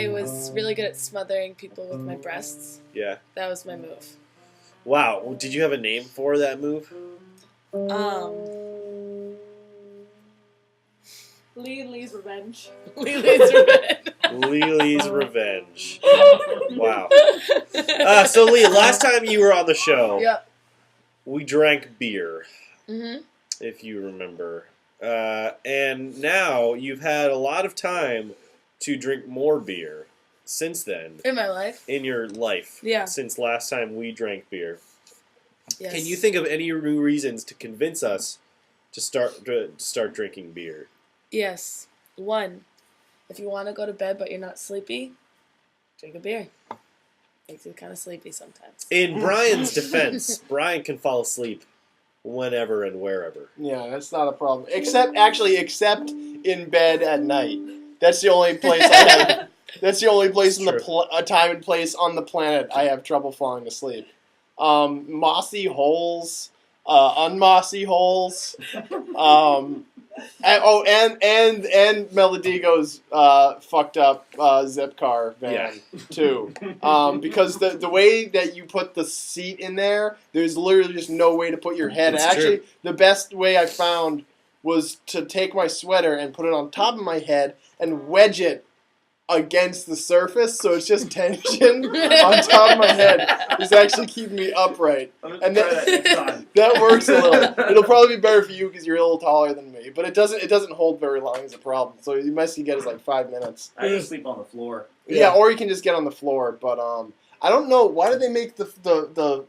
was really good at smothering people with my breasts. Yeah. That was my move. Wow. Did you have a name for that move? Lee's revenge. Lily's revenge. Lily's Revenge. Wow. So, Leigh, last time you were on the show, Yep. we drank beer, Mhm. if you remember. And now you've had a lot of time to drink more beer since then In my life. in your life. Yeah. Since last time we drank beer. Yes. Can you think of any new reasons to convince us to start drinking beer? Yes. 1. If you want to go to bed but you're not sleepy, drink a beer. Makes you kind of sleepy sometimes. In Brian's defense, Brian can fall asleep whenever and wherever. Yeah, that's not a problem. Except in bed at night. That's the only place I have. That's the only place in the time and place on the planet I have trouble falling asleep. Mossy holes, unmossy holes. And Melodigo's fucked up zip car van too. Because the way that you put the seat in there, there's literally just no way to put your head. That's Actually, true. the best way I found was to take my sweater and put it on top of my head and wedge it against the surface, so it's just tension on top of my head. It's actually keeping me upright. And that works a little. It'll probably be better for you because you're a little taller than me, but it doesn't hold very long as a problem. So the best you get is like 5 minutes. I just sleep on the floor. Yeah, or you can just get on the floor. But I don't know, why do they make the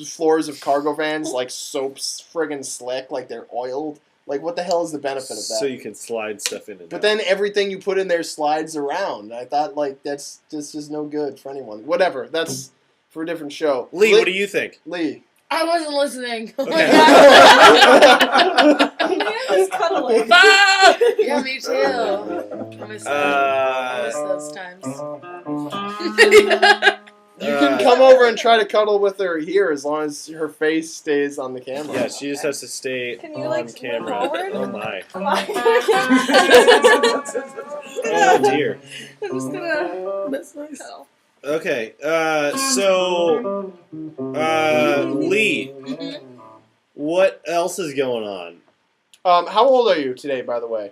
floors of cargo vans like soaps friggin' slick, like they're oiled? Like, what the hell is the benefit of that? So you can slide stuff in and But out. then everything you put in there slides around. I thought, like, that's just no good for anyone. Whatever. That's for a different show. Leigh, what do you think? Leigh. I wasn't listening. Oh my Okay. God. Man's cuddling. Ah! Yeah, me too. I miss those times. You can come over and try to cuddle with her here as long as her face stays on the camera. Yeah, she just has to stay Can you, on like, camera. lean forward? Oh my. Come on. Oh dear. I'm just gonna. That's nice. Okay, Leigh, what else is going on? How old are you today, by the way?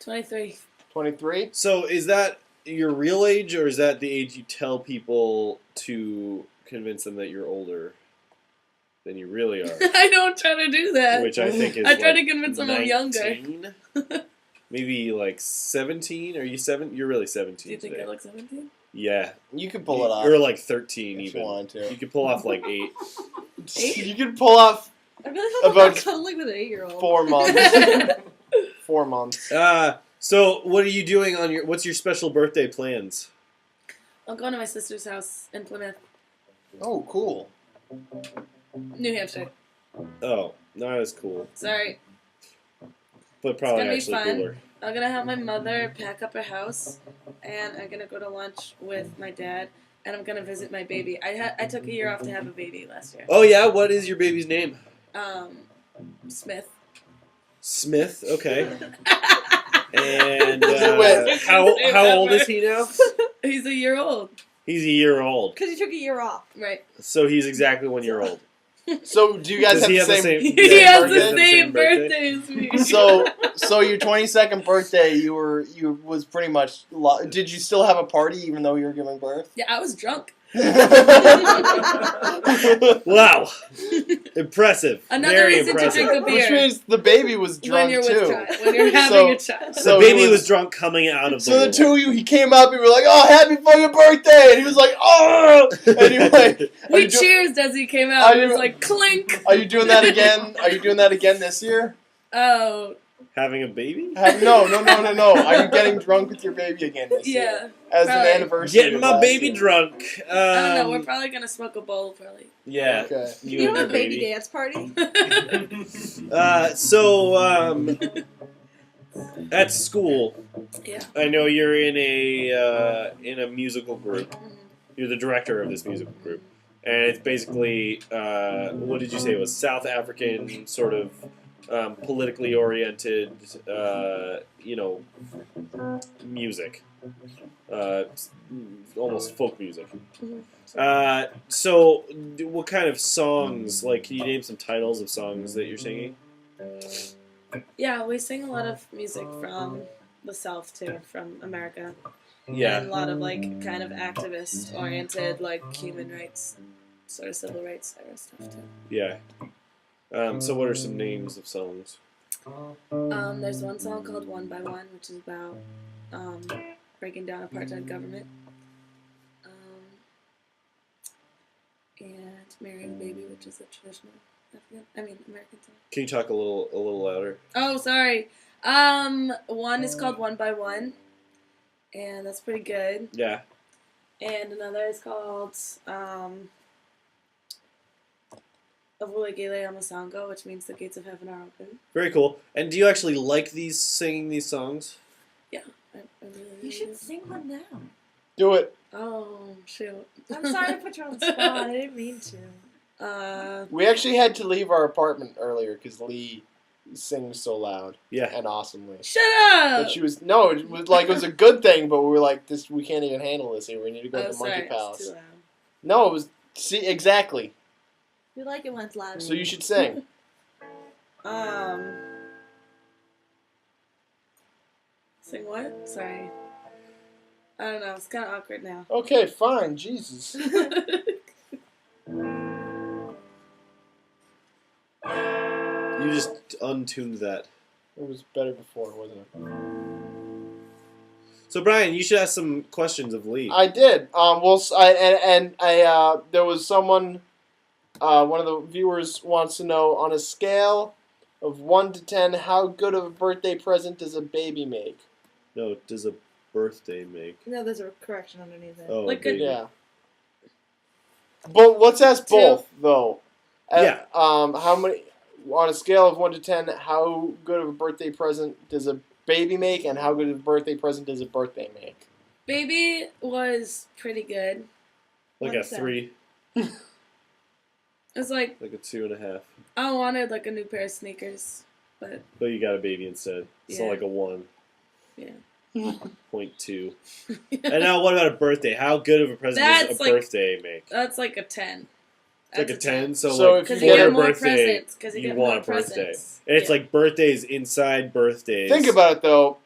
23. 23? So is that your real age, or is that the age you tell people to convince them that you're older than you really are? I don't try to do that. Which I think is I try like to convince them I'm younger. 19? Maybe like 17? Are you 7? You're really 17 Do you think today. I look 17? Yeah. You can pull it off. Or like 13 if even. you want to. You could pull off like 8. You can pull off I really hope I'm About not cuddling with an 8-year-old. 4 months. 4 months. So what are you doing on what's your special birthday plans? I'm going to my sister's house in Plymouth, Oh, cool. New Hampshire. Oh, not as cool, Sorry. but probably gonna be actually fun. cooler. I'm going to have my mother pack up her house, and I'm going to go to lunch with my dad, and I'm going to visit my baby. I took a year off to have a baby last year. Oh yeah, what is your baby's name? Smith. Smith. Okay. And Wait. how old is he now? He's a year old. He's a year old, Because you took a year off. Right. so he's exactly 1 year old. So, do you guys Does have he the have the same... same- He has birthday? the same birthday as me. So your 22nd birthday, you was pretty much... Did you still have a party even though you were giving birth? Yeah, I was drunk. Wow. Impressive. Another Very reason to impressive. drink a beer. Which means the baby was drunk when you're too. with child, when you're having So- a child. So the he baby was drunk coming out of the So the womb. two of you, he came up and we were like, "Oh, happy fucking birthday!" And he was like, "Oh!" And you're like, "Are We you, do- cheers as he came Are out. It you- was like clink. are you doing that again? Are you doing that again this year?" Oh, Having a baby? No. Are you getting drunk with your baby again this year? yeah. As Probably. an anniversary. Getting of my last baby year. drunk. I don't know. We're Um, probably gonna smoke a bowl, probably. yeah. Okay. You You and have your a baby baby. dance party? At school, Yeah. I know you're in a musical group. You're the director of this musical group, and it's basically what did you say it was? South African sort of politically oriented, music, almost folk music. So, what kind of songs? Like, can you name some titles of songs that you're singing? Yeah, we sing a lot of music from the South too, from America. Yeah. And a lot of like kind of activist oriented, like human rights, sort of civil rights era stuff too. Yeah. So, what are some names of songs? There's one song called One by One, which is about breaking down apartheid government. And Marrying a Baby, which is a traditional American song. Can you talk a little louder? Oh, sorry. One is called One by One, and that's pretty good. Yeah. And another is called Avule Gele Amasango, which means the gates of heaven are open. Very cool. And do you actually like singing these songs? I really You should do. sing one now. Do it. Oh, shoot. I'm sorry to put you on the spot. I didn't mean to. We actually had to leave our apartment earlier because Leigh sings so loud Yeah. and awesomely. Shut up! But she was it was a good thing, but we were like, we can't even handle this here. We need to go to the sorry, Monkey it's Palace. too loud. No, it was exactly. We like it when it's loud. So you should sing. Sing what? Sorry. I don't know. It's kind of awkward now. Okay, fine. Jesus. You just untuned that. It was better before, wasn't it? So Brian, you should ask some questions of Leigh. I did. There was someone. One of the viewers wants to know, on a scale of 1 to 10, how good of a birthday present does a baby make? No, does a birthday make? No, there's a correction underneath it. Oh, Like a baby. Yeah. But let's ask Two. both, though. Yeah. How many? On a scale of 1 to 10, how good of a birthday present does a baby make, and how good of a birthday present does a birthday make? Baby was pretty good. Like a What's that? 3, It was like, like a 2.5. I wanted like a new pair of sneakers, but But you got a baby instead. So Yeah. like a 1. yeah. 0.2. And now what about a birthday? How good of a present does That's a like- birthday make? That's like a 10. It's like a 10. So, So like if Because for you your get more birthday, presents. Because you get want more a birthday. presents. And it's Yeah. like birthdays inside birthdays. Think about it, though.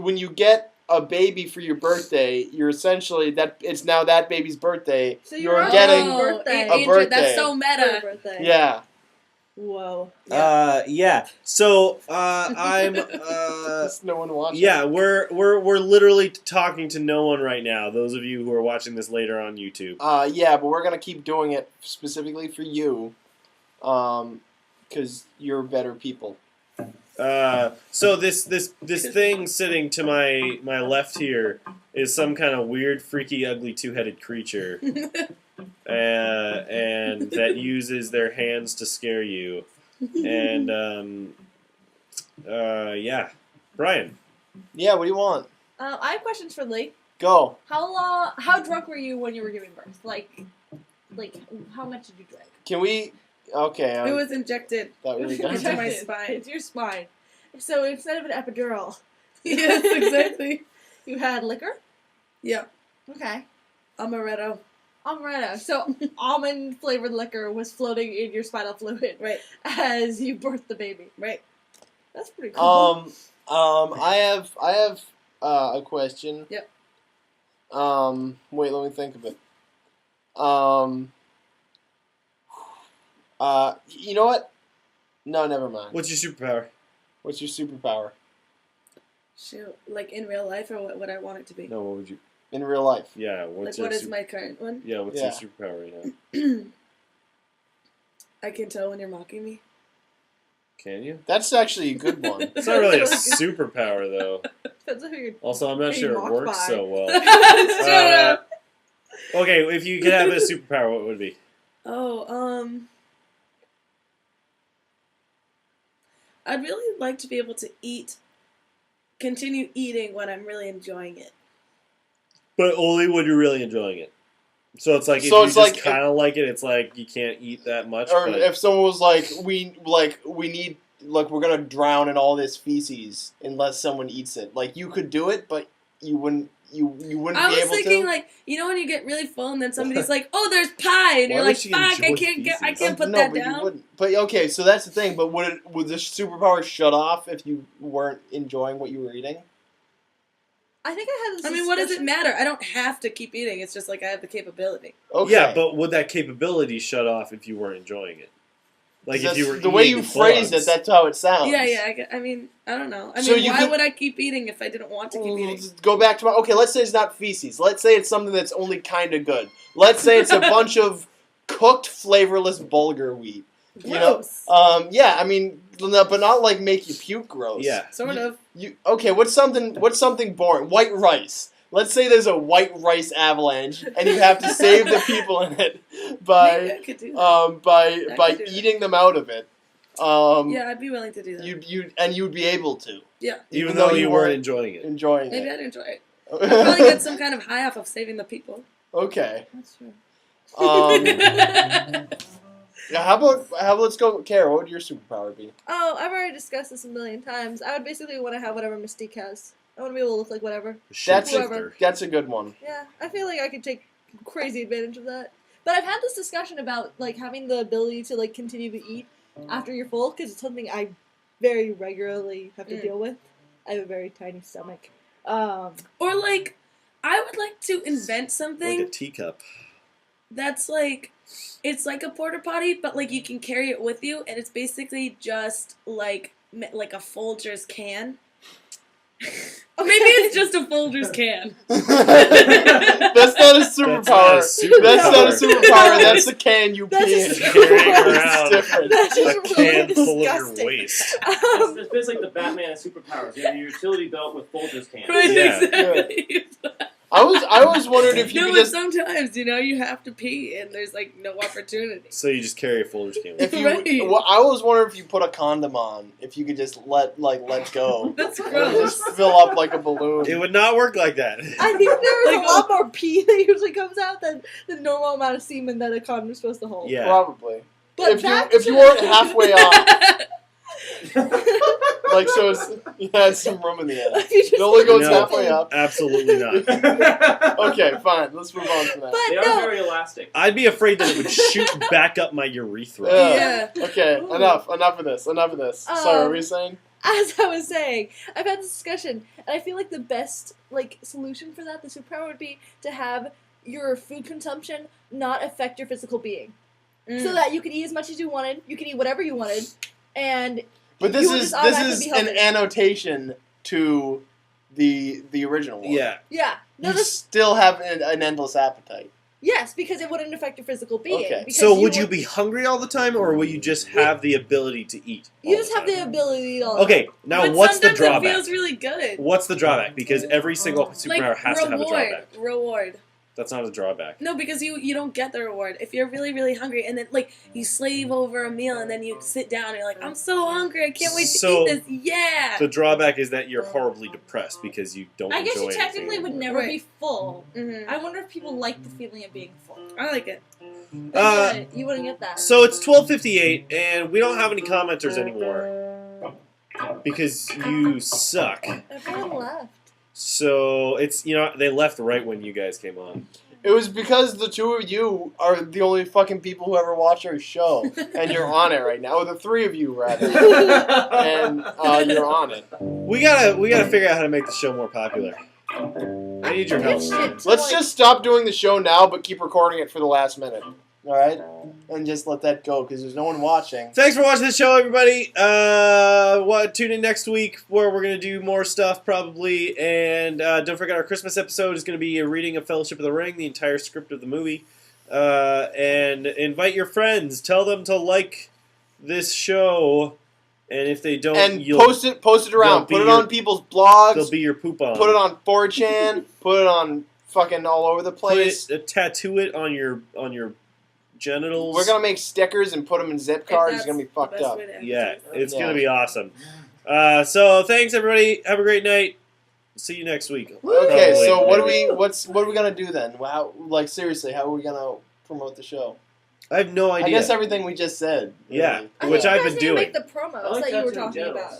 When you get a baby for your birthday, you're essentially it's now that baby's birthday. So you're you're getting birthday. a birthday. That's so For meta. your birthday. yeah. Whoa. Yeah. So I'm Just no one watching. yeah, we're literally talking to no one right now. Those of you who are watching this later on YouTube. Yeah, but we're gonna keep doing it specifically for you, because you're better people. So this thing sitting to my left here is some kind of weird, freaky, ugly, two-headed creature, and that uses their hands to scare you. And yeah, Brian. Yeah. What do you want? I have questions for Leigh. Go. How drunk were you when you were giving birth? Like, how much did you drink? Can we? Okay. It was injected that really got into my Injected. spine. Into your spine. So instead of an epidural, Yes, exactly. you had liquor? Yep. Okay. Amaretto. Amaretto. So almond flavored liquor was floating in your spinal fluid Right. as you birthed the baby. Right. That's pretty cool. I have a question. Yep. Wait, let me think of it. You know what? No, never mind. What's your superpower? What's your superpower Shoot, like in real life or what I want it to be? No, what would you? in real life? Yeah, Like what's what your is my current one? Yeah, what's Yeah. your superpower right now? I can tell when you're mocking me. Can you? That's actually a good one. It's not really a superpower though. Depends on who you're. Also, I'm not Hey, sure it mocked works by. so well. Shut up. Okay, if you could have a superpower, what would it be? Oh, I'd really like to be able to continue eating when I'm really enjoying it. But only when you're really enjoying it. So it's like if So you it's just like- kind of like it, it's like you can't eat that much. Or but if someone was like, we need, like, we're gonna drown in all this feces unless someone eats it. Like, you could do it, but you wouldn't. You wouldn't I be was able thinking to. like, you know when you get really full and then somebody's like, "Oh, there's pie," and Why you're would like, she "Fuck, I enjoy can't feces? put no, that but down." You wouldn't. But okay, so that's the thing. But would the superpower shut off if you weren't enjoying what you were eating? I think I had this. I mean, what does it discussion- matter? I don't have to keep eating. It's just like I have the capability. Okay. Yeah, but would that capability shut off if you weren't enjoying it? Like if That's- you were the way you eating phrased bugs. it, that's how it sounds. Yeah. I mean, I don't know. I So mean, you why could- would I keep eating if I didn't want to keep Well, eating? just go back to my. Okay, let's say it's not feces. Let's say it's something that's only kind of good. Let's say it's a bunch of cooked, flavorless bulgur wheat. You know, Gross. yeah. I mean, but not like make you puke gross. Yeah. Sort of. Okay, what's something boring? White rice. Let's say there's a white rice avalanche, and you have to save the people in it Maybe by I could do that. by could do that. eating them out of it. Yeah, I'd be willing to do that. You'd be able to, Yeah, even though you weren't enjoying it. enjoying maybe it. I'd enjoy it. I'd probably get some kind of high off of saving the people. Okay. That's true. Yeah, how about let's go, Kara, what would your superpower be? Oh, I've already discussed this a million times. I would basically want to have whatever Mystique has. I want to be able to look like whatever. That's Shapeshifter. That's a good one. Yeah, I feel like I could take crazy advantage of that. But I've had this discussion about like having the ability to like continue to eat after you're full because it's something I very regularly have to deal with. I have a very tiny stomach. Or like, I would like to invent Like something a teacup. that's like, it's like a porta potty, but like you can carry it with you, and it's basically just like a Folgers can. Or maybe it's just a Folgers can. That's not a superpower. That's not a superpower. That's the can you That's pee in. just carrying It's around different. That's A just can really full of your disgusting. waste. It's basically like the Batman of superpowers. You have your utility belt with Folgers cans. Right, Yeah. exactly. I always wondered if you No, could but just sometimes, you have to pee, and there's like no opportunity. So you just carry a Folgers can. if you. Right. Well, I always wonder if you put a condom on, if you could just let go. That's And gross. just fill up like a balloon. It would not work like that. I think there is Like, a lot more pee that usually comes out than the normal amount of semen that a condom is supposed to hold. Yeah. Probably. But If you weren't halfway off, like so, you had some room in the end. You just It only goes No. halfway up. Absolutely not. Okay, fine. Let's move on from that. But They are no, very elastic. I'd be afraid that it would shoot back up my urethra. Yeah. Yeah. Okay, enough of this. Sorry, what were you saying? as I was saying, I've had this discussion, and I feel like the best solution for that, the superpower, would be to have your food consumption not affect your physical being, so that you can eat as much as you wanted, you can eat whatever you wanted, and But this You would is just automatically be an healthy. annotation to the original one. Yeah. yeah, no, You this, still have an endless appetite. yes, because it wouldn't affect your physical being. Okay. because So would you would- be hungry all the time, or will you just have the ability to eat? You all just have time? the ability to eat all the Okay, now But what's the sometimes drawback? it feels really good. What's the drawback? Because every single Like superpower has to have a drawback. reward. That's not a drawback. No, because you don't get the reward. If you're really, really hungry and then you slave over a meal and then you sit down and you're like, I'm so hungry, I can't wait to So, eat this. Yeah. The drawback is that you're horribly depressed because you don't I guess enjoy you technically anything would anymore. never be full. Mm-hmm. I wonder if people like the feeling of being full. I like it. You wouldn't get that. So it's 12:58, and we don't have any commenters anymore because you suck. Everyone left. So it's they left right when you guys came on. It was because the two of you are the only fucking people who ever watch our show, and you're on it right now. Or the three of you, rather, and you're on it. We gotta figure out how to make the show more popular. I need your I have help. shit to, Let's like- just stop doing the show now, but keep recording it for the last minute. All right, and just let that go because there's no one watching. Thanks for watching the show, everybody. Tune in next week where we're gonna do more stuff probably, and don't forget our Christmas episode is gonna be a reading of Fellowship of the Ring, the entire script of the movie, and invite your friends. Tell them to like this show, and if they don't, And you'll post it around. they'll Put be it on your- people's blogs. they'll be your poop on. Put it on 4chan. Put it on fucking all over the place. Tattoo it on your genitals. We're gonna make stickers and put them in zip cards. It's gonna be fucked up. Yeah, it's Yeah. gonna be awesome. So thanks everybody. Have a great night. See you next week. Okay, Probably. so what are we gonna do then? How, like seriously, how are we gonna promote the show? I have no idea. I guess everything we just said. Yeah. really. I Which think I've you guys been need to doing. make the promos I like that you were tattooing talking gels. about.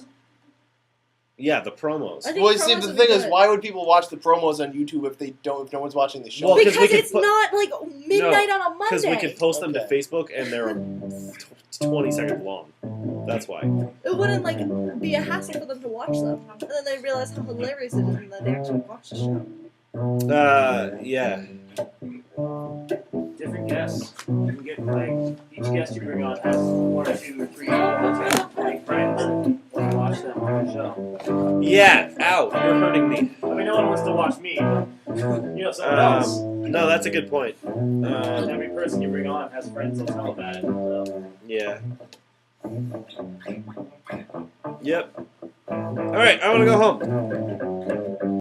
Yeah, the promos. I think Well, you see, promos the would thing be is, good. why would people watch the promos on YouTube if no one's watching the show? Well, 'cause Because we could it's put- not like midnight on a Because Monday. we could post them to Okay. Facebook and they're 20 seconds long. That's why. It wouldn't like be a hassle for them to watch them, and then they realize how hilarious it is, and then they actually watch the show. Yeah. Different guests. You can get like each guest you bring on has 1 or 2 or 3 great friends and watch them on the show. Yeah. Ow, you're hurting me. I mean, no one wants to watch me, but someone else. No, that's a good point. Every person you bring on has friends that tell about it. So. Yeah. Yep. All right, I want to go home.